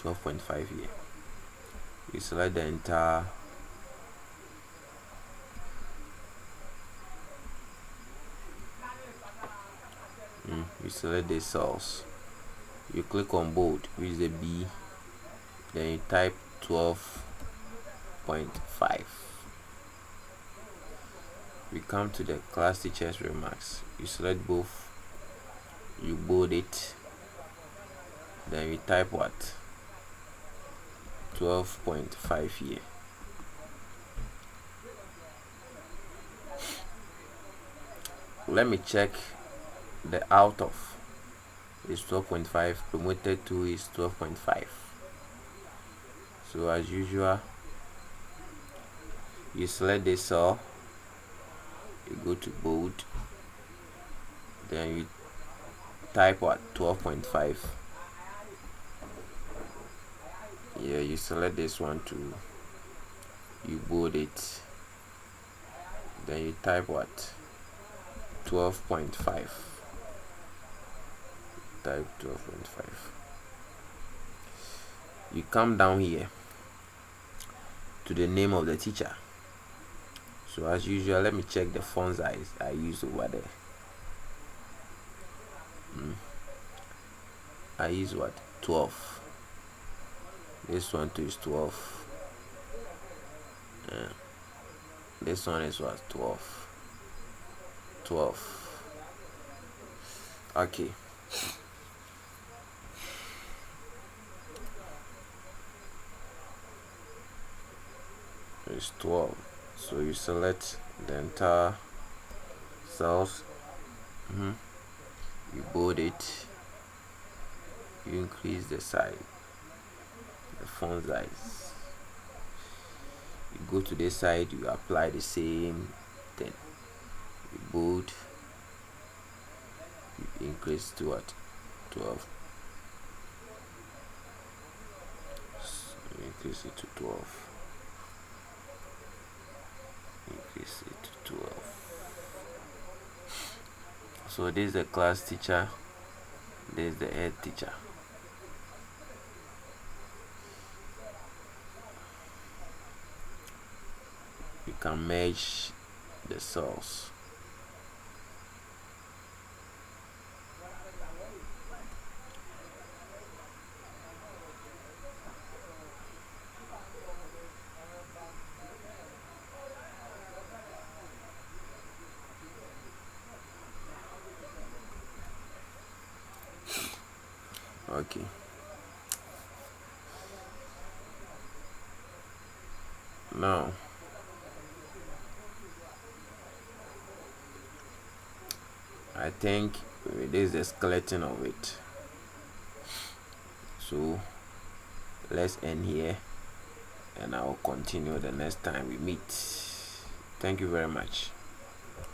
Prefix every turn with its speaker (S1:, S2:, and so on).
S1: 12.5 here. You select the entire you select the cells, you click on bold, which is the B, then you type 12.5. We come to the class teacher's remarks. You select both, you bold it, then you type what? 12.5 here. Let me check the out of is 12.5, promoted to is 12.5. So as usual, you select the cell, you go to bold, then you type what? 12.5. Yeah, you select this one too, you bold it, then you type what? 12.5. Type 12.5. You come down here to the name of the teacher. So as usual, let me check the font size I use over there. I use what? 12. This one too is 12. This one is what? 12. 12. Okay. It's 12. So you select the entire cells, you bold it, you increase the size, the font size, you go to this side, you apply the same thing, you bold, you increase to what? 12. So you increase it to 12. Increase it to 12. So this is the class teacher, this is the head teacher. You can merge the cells. Okay. Now I think this is the skeleton of it. So let's end here and I'll continue the next time we meet. Thank you very much.